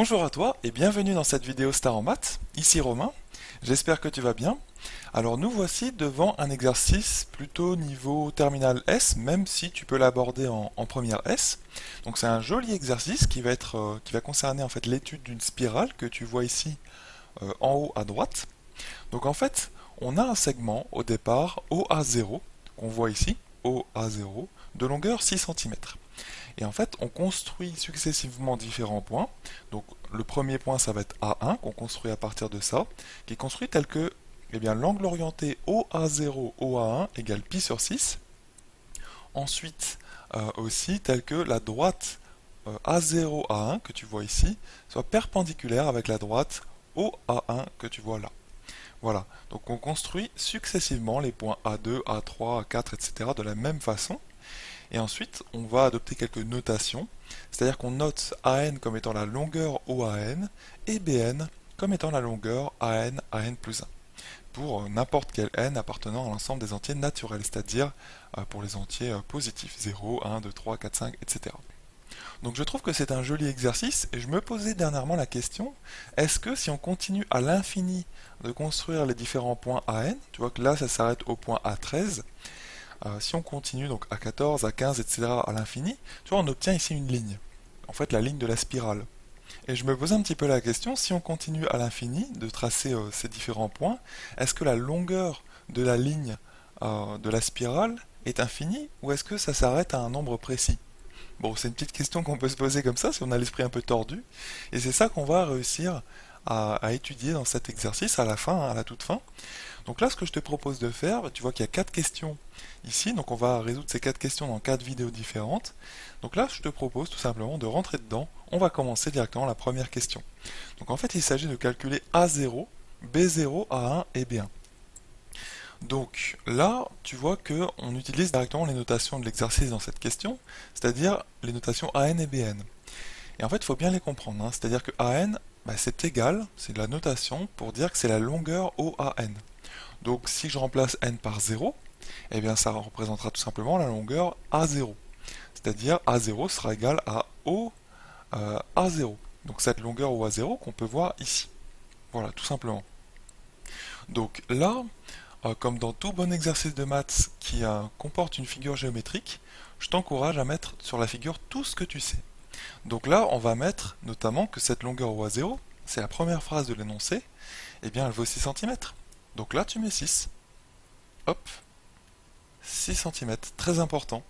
Bonjour à toi et bienvenue dans cette vidéo Star en maths, ici Romain, j'espère que tu vas bien. Alors nous voici devant un exercice plutôt niveau terminal S, même si tu peux l'aborder en première S. Donc c'est un joli exercice qui va concerner en fait l'étude d'une spirale que tu vois ici en haut à droite. Donc en fait, on a un segment au départ OA0, qu'on voit ici, OA0, de longueur 6 cm. Et en fait, on construit successivement différents points. Donc le premier point, ça va être A1, qu'on construit à partir de ça, qui est construit tel que l'angle orienté OA0, OA1 égale pi sur 6. Ensuite, aussi tel que la droite A0, A1 que tu vois ici, soit perpendiculaire avec la droite OA1 que tu vois là. Voilà, donc on construit successivement les points A2, A3, A4, etc. de la même façon. Et ensuite, on va adopter quelques notations, c'est-à-dire qu'on note AN comme étant la longueur OAN et BN comme étant la longueur AN, AN plus 1, pour n'importe quel N appartenant à l'ensemble des entiers naturels, c'est-à-dire pour les entiers positifs, 0, 1, 2, 3, 4, 5, etc. Donc je trouve que c'est un joli exercice, et je me posais dernièrement la question, est-ce que si on continue à l'infini de construire les différents points AN, tu vois que là ça s'arrête au point A13, si on continue donc à 14, à 15, etc. à l'infini, tu vois, on obtient ici une ligne. En fait, la ligne de la spirale. Et je me pose un petit peu la question, si on continue à l'infini de tracer ces différents points, est-ce que la longueur de la ligne de la spirale est infinie ou est-ce que ça s'arrête à un nombre précis? Bon, c'est une petite question qu'on peut se poser comme ça si on a l'esprit un peu tordu. Et c'est ça qu'on va réussir à étudier dans cet exercice à la fin, à la toute fin. Donc là, ce que je te propose de faire, tu vois qu'il y a 4 questions ici, donc on va résoudre ces 4 questions dans 4 vidéos différentes. Donc là, je te propose tout simplement de rentrer dedans. On va commencer directement la première question. Donc en fait, il s'agit de calculer A0, B0, A1 et B1. Donc là, tu vois que on utilise directement les notations de l'exercice dans cette question, c'est-à-dire les notations AN et BN. Et en fait, il faut bien les comprendre, hein. C'est-à-dire que AN, c'est égal, c'est de la notation pour dire que c'est la longueur OAN. Donc si je remplace n par 0, eh bien ça représentera tout simplement la longueur A0. C'est-à-dire A0 sera égal à O A0. Donc cette longueur OA0 qu'on peut voir ici. Voilà, tout simplement. Donc là, comme dans tout bon exercice de maths qui comporte une figure géométrique, je t'encourage à mettre sur la figure tout ce que tu sais. Donc là, on va mettre notamment que cette longueur OA0, c'est la première phrase de l'énoncé, eh bien elle vaut 6 cm. Donc là, tu mets 6. Hop, 6 cm, très important.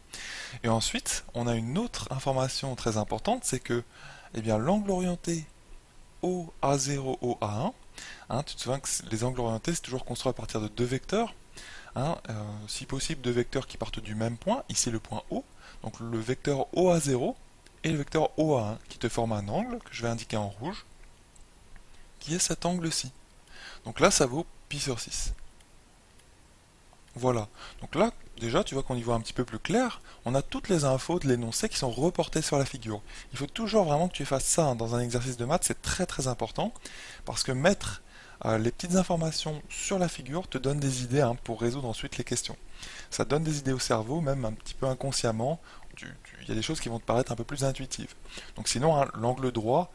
Et ensuite, on a une autre information très importante, c'est que l'angle orienté OA0, OA1, tu te souviens que les angles orientés, c'est toujours construit à partir de deux vecteurs, si possible deux vecteurs qui partent du même point, ici le point O, donc le vecteur OA0 et le vecteur OA1, qui te forment un angle, que je vais indiquer en rouge, qui est cet angle-ci. Donc là, ça vaut pi sur 6. Voilà. Donc là, déjà, tu vois qu'on y voit un petit peu plus clair. On a toutes les infos de l'énoncé qui sont reportées sur la figure. Il faut toujours vraiment que tu fasses ça dans un exercice de maths, c'est très très important. Parce que mettre les petites informations sur la figure te donne des idées pour résoudre ensuite les questions. Ça donne des idées au cerveau, même un petit peu inconsciemment. Il y a des choses qui vont te paraître un peu plus intuitives. Donc sinon, l'angle droit,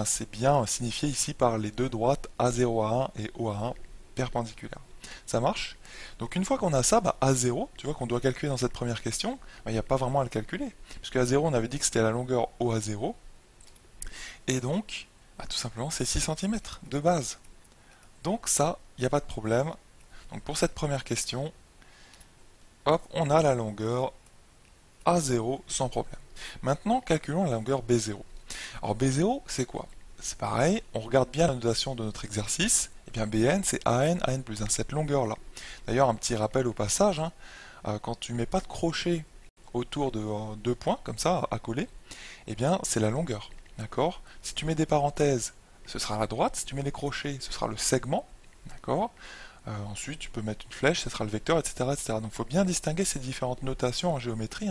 c'est bien signifié ici par les deux droites A0, A1 et OA1 perpendiculaires. Ça marche? Donc une fois qu'on a ça, A0, tu vois qu'on doit calculer dans cette première question, il n'y a pas vraiment à le calculer. Puisque A0, on avait dit que c'était la longueur OA0. Et donc, tout simplement, c'est 6 cm de base. Donc ça, il n'y a pas de problème. Donc pour cette première question, hop, on a la longueur A0 sans problème. Maintenant, calculons la longueur B0. Alors B0, c'est quoi? C'est pareil, on regarde bien la notation de notre exercice. Bn, c'est AN, AN plus 1, cette longueur-là. D'ailleurs, un petit rappel au passage, quand tu mets pas de crochet autour de deux points, comme ça, à coller, c'est la longueur. D'accord? Si tu mets des parenthèses, ce sera la droite. Si tu mets les crochets, ce sera le segment. D'accord? Ensuite, tu peux mettre une flèche, ce sera le vecteur, etc. etc. Donc, il faut bien distinguer ces différentes notations en géométrie.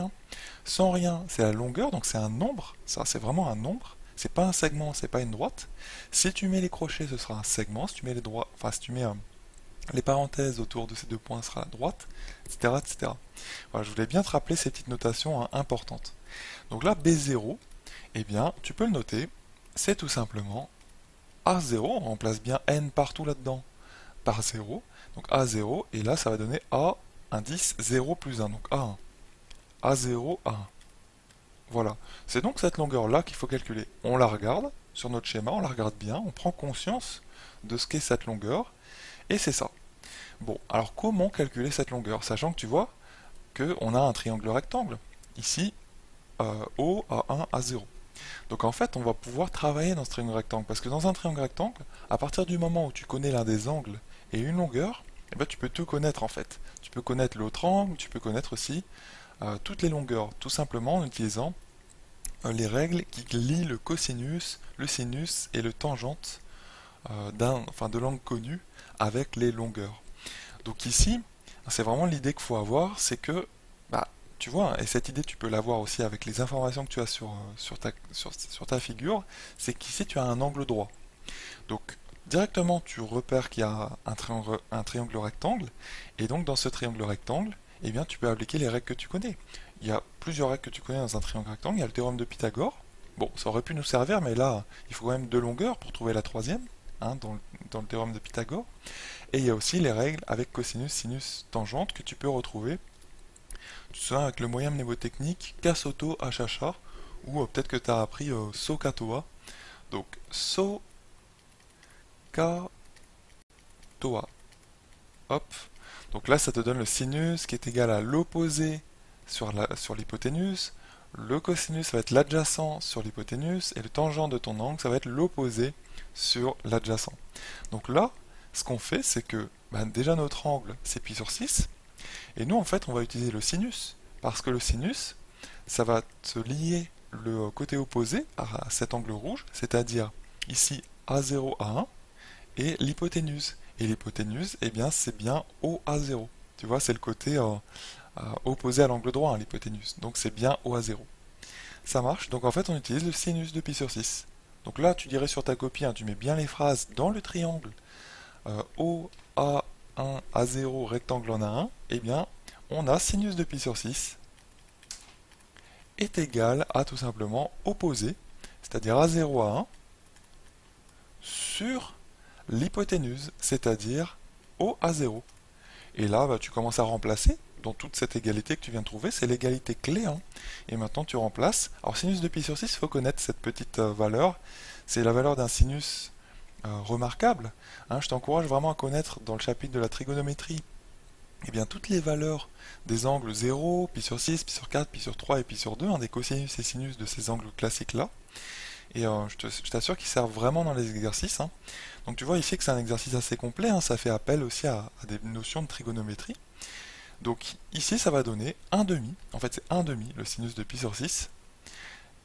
Sans rien, c'est la longueur, donc c'est un nombre. Ça, c'est vraiment un nombre. C'est pas un segment, c'est pas une droite. Si tu mets les crochets, ce sera un segment. Si tu mets les parenthèses autour de ces deux points, ce sera la droite, etc., etc. Voilà, je voulais bien te rappeler ces petites notations importantes. Donc là, B0, tu peux le noter. c'est tout simplement A0, on remplace bien n partout là-dedans par 0, donc A0, et là ça va donner A, indice 0 plus 1, donc A1. A0, A1. Voilà, c'est donc cette longueur-là qu'il faut calculer. On la regarde sur notre schéma, on la regarde bien, on prend conscience de ce qu'est cette longueur, et c'est ça. Bon, alors comment calculer cette longueur, sachant que tu vois qu'on a un triangle rectangle, ici, O, A1, A0. Donc en fait, on va pouvoir travailler dans ce triangle rectangle, parce que dans un triangle rectangle, à partir du moment où tu connais l'un des angles et une longueur, eh ben, tu peux tout connaître en fait. Tu peux connaître l'autre angle, tu peux connaître aussi toutes les longueurs, tout simplement en utilisant les règles qui lient le cosinus, le sinus et le tangente de l'angle connu avec les longueurs. Donc ici, c'est vraiment l'idée qu'il faut avoir, c'est que, bah, tu vois, et cette idée tu peux l'avoir aussi avec les informations que tu as sur ta figure, c'est qu'ici tu as un angle droit. Donc directement tu repères qu'il y a un triangle rectangle, et donc dans ce triangle rectangle, eh bien tu peux appliquer les règles que tu connais. Il y a plusieurs règles que tu connais dans un triangle rectangle, il y a le théorème de Pythagore. Bon, ça aurait pu nous servir, mais là, il faut quand même deux longueurs pour trouver la troisième, hein, dans le théorème de Pythagore. Et il y a aussi les règles avec cosinus, sinus, tangente que tu peux retrouver, tu sais, avec le moyen mnémotechnique Kasoto Hachacha, ou peut-être que tu as appris Sokatoa. Donc, Sokatoa. Hop. Donc là, ça te donne le sinus qui est égal à l'opposé sur l'hypoténuse. Le cosinus va être l'adjacent sur l'hypoténuse. Et le tangent de ton angle, ça va être l'opposé sur l'adjacent. Donc là, ce qu'on fait, c'est que déjà notre angle, c'est pi sur 6. Et nous, en fait, on va utiliser le sinus. Parce que le sinus, ça va te lier le côté opposé à cet angle rouge, c'est-à-dire ici A0, A1, et l'hypoténuse. Et l'hypoténuse, eh bien, c'est bien OA0. Tu vois, c'est le côté opposé à l'angle droit, hein, l'hypoténuse. Donc c'est bien OA0. Ça marche. Donc en fait, on utilise le sinus de pi sur 6. Donc là, tu dirais sur ta copie, hein, tu mets bien les phrases dans le triangle OA1, A0, rectangle en A1. Eh bien, on a sinus de pi sur 6 est égal à tout simplement opposé, c'est-à-dire A0 à 1, sur l'hypoténuse, c'est-à-dire OA0. Et là, tu commences à remplacer dans toute cette égalité que tu viens de trouver, c'est l'égalité clé. Hein. Et maintenant, tu remplaces. Alors, sinus de pi sur 6, il faut connaître cette petite valeur. C'est la valeur d'un sinus remarquable. Hein. Je t'encourage vraiment à connaître dans le chapitre de la trigonométrie eh bien, toutes les valeurs des angles 0, pi sur 6, pi sur 4, pi sur 3 et pi sur 2, hein, des cosinus et sinus de ces angles classiques-là. Et je t'assure qu'ils servent vraiment dans les exercices. Hein. Donc tu vois ici que c'est un exercice assez complet, hein, ça fait appel aussi à des notions de trigonométrie. Donc ici ça va donner 1 demi, en fait c'est 1 demi le sinus de pi sur 6.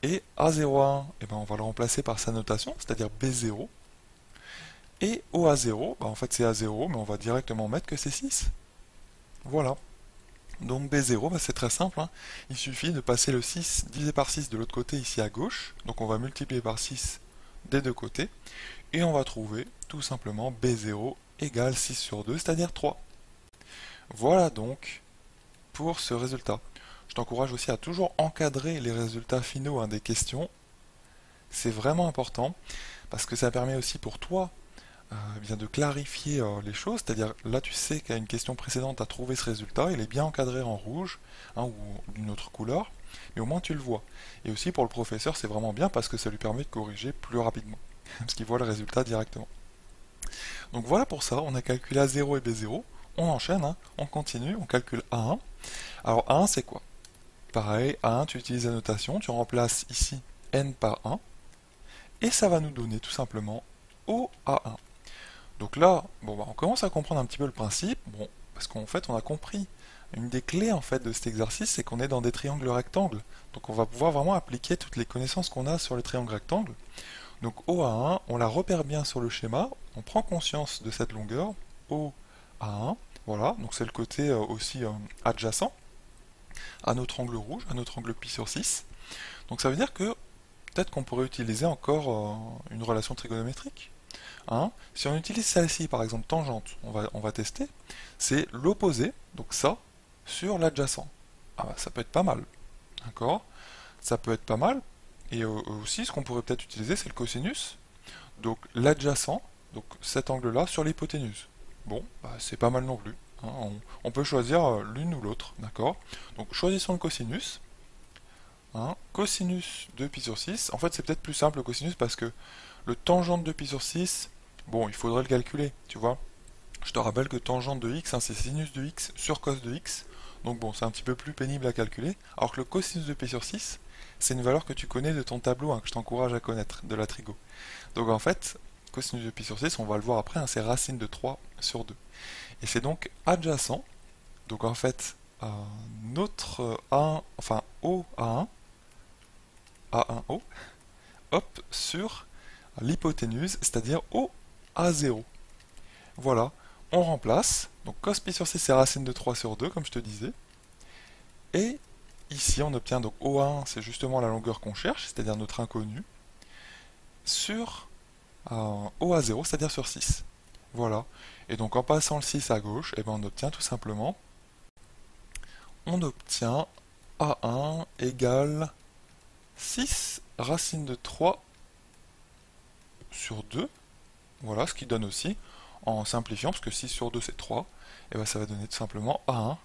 Et A01, eh ben, on va le remplacer par sa notation, c'est-à-dire B0. Et au A0, en fait c'est A0, mais on va directement mettre que c'est 6. Voilà. Donc B0, c'est très simple, hein. Il suffit de passer le 6 divisé par 6 de l'autre côté ici à gauche, donc on va multiplier par 6 des deux côtés, et on va trouver tout simplement B0 égale 6 sur 2, c'est-à-dire 3. Voilà donc pour ce résultat. Je t'encourage aussi à toujours encadrer les résultats finaux, hein, des questions, c'est vraiment important, parce que ça permet aussi pour toi bien de clarifier les choses, c'est-à-dire là tu sais qu'à une question précédente tu as trouvé ce résultat, il est bien encadré en rouge, hein, ou d'une autre couleur, mais au moins tu le vois. Et aussi pour le professeur c'est vraiment bien parce que ça lui permet de corriger plus rapidement, parce qu'il voit le résultat directement. Donc voilà pour ça, on a calculé A0 et B0, on enchaîne, hein, on continue, on calcule A1. Alors A1 c'est quoi? Pareil, A1 tu utilises la notation, tu remplaces ici n par 1, et ça va nous donner tout simplement OA1. Donc là, on commence à comprendre un petit peu le principe, parce qu'en fait on a compris. Une des clés en fait de cet exercice, c'est qu'on est dans des triangles rectangles. Donc on va pouvoir vraiment appliquer toutes les connaissances qu'on a sur les triangles rectangles. Donc OA1, on la repère bien sur le schéma, on prend conscience de cette longueur, OA1, voilà, donc c'est le côté aussi adjacent à notre angle rouge, à notre angle pi sur 6. Donc ça veut dire que peut-être qu'on pourrait utiliser encore une relation trigonométrique. Hein. Si on utilise celle-ci, par exemple tangente, on va tester, c'est l'opposé, donc ça, sur l'adjacent. Ah bah, ça peut être pas mal, d'accord? Ça peut être pas mal, Et aussi, ce qu'on pourrait peut-être utiliser, c'est le cosinus. Donc l'adjacent, donc cet angle-là, sur l'hypoténuse. Bon, bah, c'est pas mal non plus. Hein, on peut choisir l'une ou l'autre, d'accord? Donc choisissons le cosinus. Hein, cosinus de pi sur 6. En fait, c'est peut-être plus simple le cosinus parce que le tangente de pi sur 6, bon, il faudrait le calculer, tu vois. Je te rappelle que tangente de x, hein, c'est sinus de x sur cos de x. Donc bon, c'est un petit peu plus pénible à calculer. Alors que le cosinus de pi sur 6, c'est une valeur que tu connais de ton tableau, hein, que je t'encourage à connaître, de la trigo. Donc en fait, cosinus de pi sur 6, on va le voir après, hein, c'est racine de 3 sur 2. Et c'est donc adjacent. Donc en fait, notre A1, enfin OA1, A1O, hop, sur l'hypoténuse, c'est-à-dire OA0. Voilà, on remplace. Donc cos pi sur 6, c'est racine de 3 sur 2, comme je te disais. Et ici, on obtient donc OA1, c'est justement la longueur qu'on cherche, c'est-à-dire notre inconnu, sur OA0, c'est-à-dire sur 6. Voilà. Et donc en passant le 6 à gauche, eh ben, on obtient tout simplement, A1 égale 6 racine de 3 sur 2. Voilà, ce qui donne aussi, en simplifiant, parce que 6 sur 2 c'est 3, et ben ça va donner tout simplement A1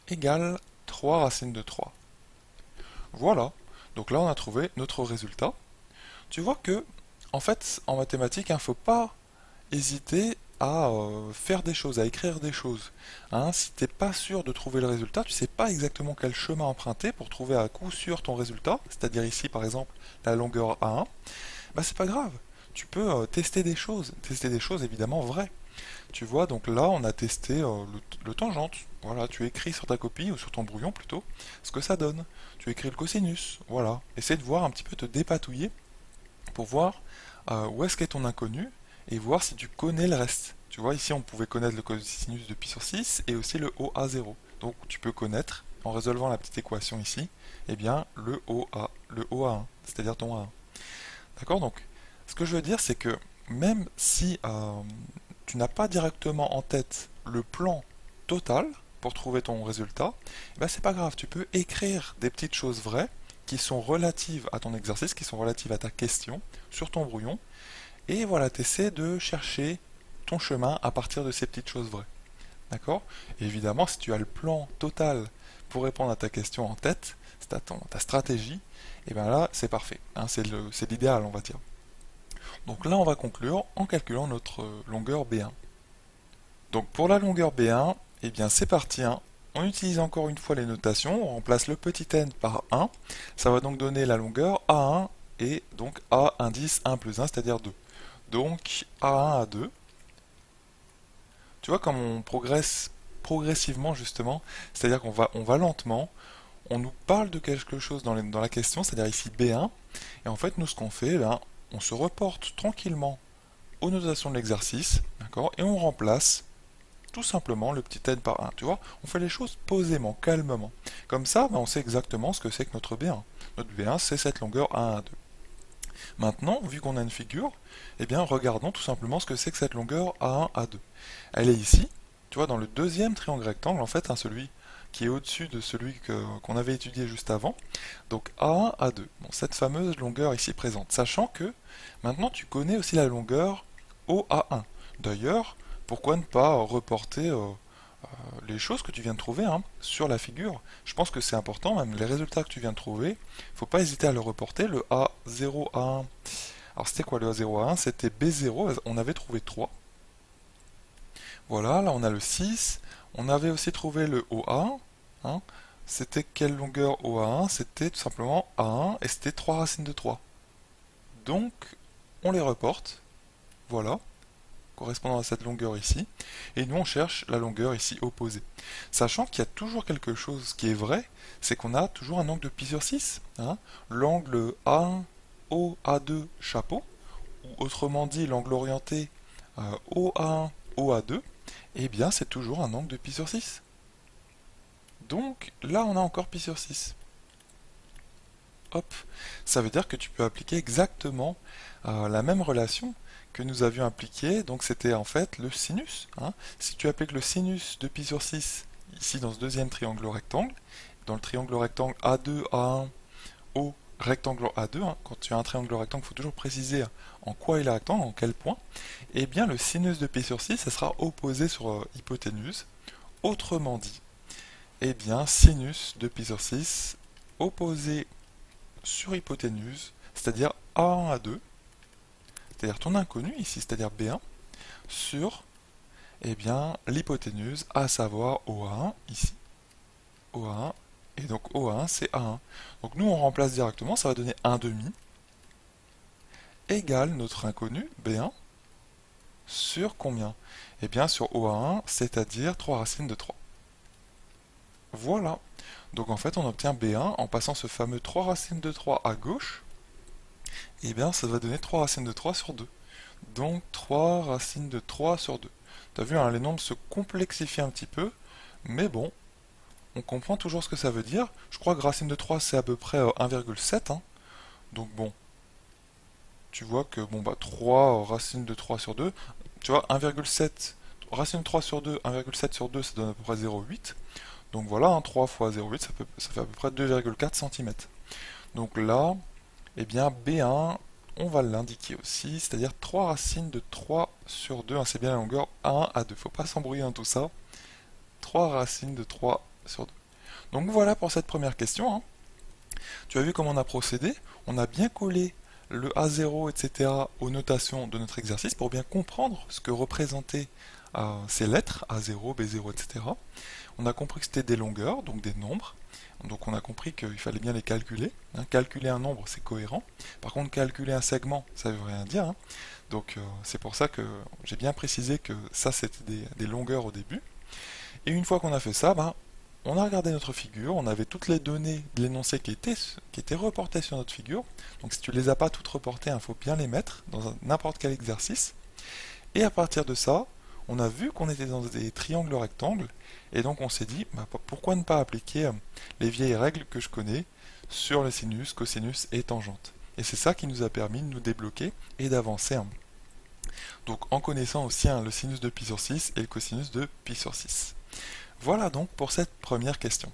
égale 3 racine de 3. Voilà, donc là on a trouvé notre résultat. Tu vois que, en fait, en mathématiques, il ne faut pas hésiter à faire des choses, à écrire des choses. Hein, si tu n'es pas sûr de trouver le résultat, tu ne sais pas exactement quel chemin emprunter pour trouver à coup sûr ton résultat, c'est-à-dire ici par exemple la longueur A1, bah c'est pas grave. Tu peux tester des choses évidemment vraies. Tu vois, donc là on a testé le tangente. Voilà, tu écris sur ta copie ou sur ton brouillon plutôt ce que ça donne. Tu écris le cosinus, voilà. Essaie de voir un petit peu te dépatouiller pour voir où est-ce qu'est ton inconnu et voir si tu connais le reste. Tu vois, ici on pouvait connaître le cosinus de pi sur 6 et aussi le OA0. Donc tu peux connaître, en résolvant la petite équation ici, eh bien le OA1, c'est-à-dire ton A1. D'accord? Donc, ce que je veux dire, c'est que même si tu n'as pas directement en tête le plan total pour trouver ton résultat, eh ben c'est pas grave, tu peux écrire des petites choses vraies qui sont relatives à ton exercice, qui sont relatives à ta question sur ton brouillon, et voilà, tu essaies de chercher ton chemin à partir de ces petites choses vraies. D'accord? Et évidemment, si tu as le plan total pour répondre à ta question en tête, c'est ta stratégie, et bien là, c'est parfait. Hein, c'est l'idéal, on va dire. Donc là, on va conclure en calculant notre longueur B1. Donc pour la longueur B1, eh bien c'est parti. Hein. On utilise encore une fois les notations, on remplace le petit n par 1. Ça va donc donner la longueur A1 et donc A indice 1 plus 1, c'est-à-dire 2. Donc A1 à 2. Tu vois comme on progresse progressivement justement, c'est-à-dire qu'on va lentement, on nous parle de quelque chose dans la question, c'est-à-dire ici B1, et en fait nous ce qu'on fait, ben, on se reporte tranquillement aux notations de l'exercice, d'accord, et on remplace tout simplement le petit n par 1, tu vois, on fait les choses posément, calmement. Comme ça, ben, on sait exactement ce que c'est que notre B1. Notre B1, c'est cette longueur A1 à 2. Maintenant, vu qu'on a une figure, eh bien regardons tout simplement ce que c'est que cette longueur A1 à 2. Elle est ici, tu vois, dans le deuxième triangle rectangle, en fait, hein, celui qui est au-dessus de celui qu'on avait étudié juste avant. Donc A1, A2. Bon, cette fameuse longueur ici présente. Sachant que maintenant tu connais aussi la longueur OA1. D'ailleurs, pourquoi ne pas reporter les choses que tu viens de trouver hein, sur la figure? Je pense que c'est important, même les résultats que tu viens de trouver, il ne faut pas hésiter à le reporter. Le A0, A1. Alors c'était quoi le A0, A1? C'était B0, on avait trouvé 3. Voilà, là on a le 6. On avait aussi trouvé le OA1. Hein. C'était quelle longueur OA1? C'était tout simplement A1 et c'était 3 racines de 3. Donc on les reporte. Voilà, correspondant à cette longueur ici. Et nous on cherche la longueur ici opposée. Sachant qu'il y a toujours quelque chose qui est vrai, c'est qu'on a toujours un angle de pi sur 6. Hein. L'angle A1, OA2 chapeau, ou autrement dit l'angle orienté OA1, OA2, eh bien c'est toujours un angle de pi sur 6. Donc là on a encore pi sur 6. Hop, ça veut dire que tu peux appliquer exactement la même relation que nous avions appliquée, donc c'était en fait le sinus. Hein. Si tu appliques le sinus de pi sur 6 ici dans ce deuxième triangle rectangle, dans le triangle rectangle A2, A1, O, rectangle A2, hein, quand tu as un triangle rectangle, il faut toujours préciser en quoi il est rectangle, en quel point. Et bien le sinus de pi sur 6, ça sera opposé sur hypoténuse. Autrement dit, eh bien sinus de pi sur 6 opposé sur hypoténuse, c'est-à-dire A1, A2, c'est-à-dire ton inconnu ici, c'est-à-dire B1, sur eh bien l'hypoténuse, à savoir OA1 ici. OA1, et donc OA1 c'est A1. Donc nous on remplace directement, ça va donner 1 demi égale notre inconnu B1 sur combien? Eh bien sur OA1, c'est-à-dire 3 racines de 3. Voilà. Donc en fait on obtient B1 en passant ce fameux 3 racines de 3 à gauche. Eh bien ça va donner 3 racines de 3 sur 2. Donc 3 racines de 3 sur 2. T'as vu, hein, les nombres se complexifient un petit peu, mais bon, on comprend toujours ce que ça veut dire. Je crois que racine de 3 c'est à peu près 1,7, hein. Donc bon, tu vois que bon bah 3 racines de 3 sur 2, tu vois 1,7, racine de 3 sur 2, 1,7 sur 2 ça donne à peu près 0,8. Donc voilà, hein, 3 fois 0,8 ça fait à peu près 2,4 cm. Donc là, eh bien B1, on va l'indiquer aussi, c'est-à-dire 3 racines de 3 sur 2, hein, c'est bien la longueur 1 à 2, faut pas s'embrouiller dans tout ça. 3 racines de 3 sur 2. Donc voilà pour cette première question, hein. Tu as vu comment on a procédé? On a bien collé le A0, etc. aux notations de notre exercice pour bien comprendre ce que représentaient ces lettres, A0, B0, etc. On a compris que c'était des longueurs, donc des nombres. Donc on a compris qu'il fallait bien les calculer, hein. Calculer un nombre, c'est cohérent. Par contre, calculer un segment, ça ne veut rien dire, hein. Donc c'est pour ça que j'ai bien précisé que ça, c'était des longueurs au début. Et une fois qu'on a fait ça, ben, on a regardé notre figure, on avait toutes les données de l'énoncé qui étaient reportées sur notre figure. Donc si tu ne les as pas toutes reportées, il faut bien les mettre dans n'importe quel exercice. Et à partir de ça, on a vu qu'on était dans des triangles rectangles, et donc on s'est dit, bah, pourquoi ne pas appliquer les vieilles règles que je connais sur le sinus, cosinus et tangente. Et c'est ça qui nous a permis de nous débloquer et d'avancer, hein. Donc en connaissant aussi, hein, le sinus de pi sur 6 et le cosinus de pi sur 6. Voilà donc pour cette première question.